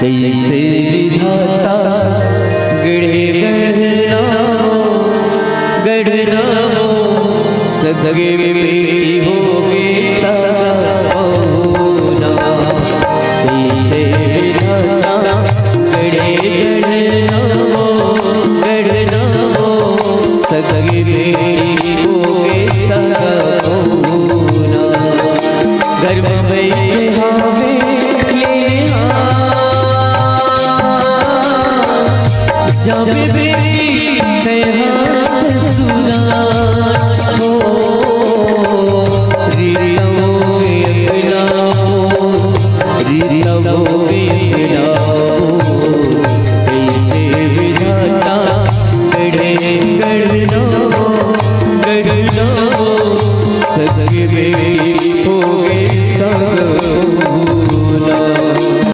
कैसे विधाता गढ़े गढ़ना हो सगे बेटी होगे सगा होना। कैसे विधाता गढ़े गढ़ना हो सगे बेटी होगे सगा होना। गर्भ में हावे जब बेटी हाथ सुना हो रीतोगे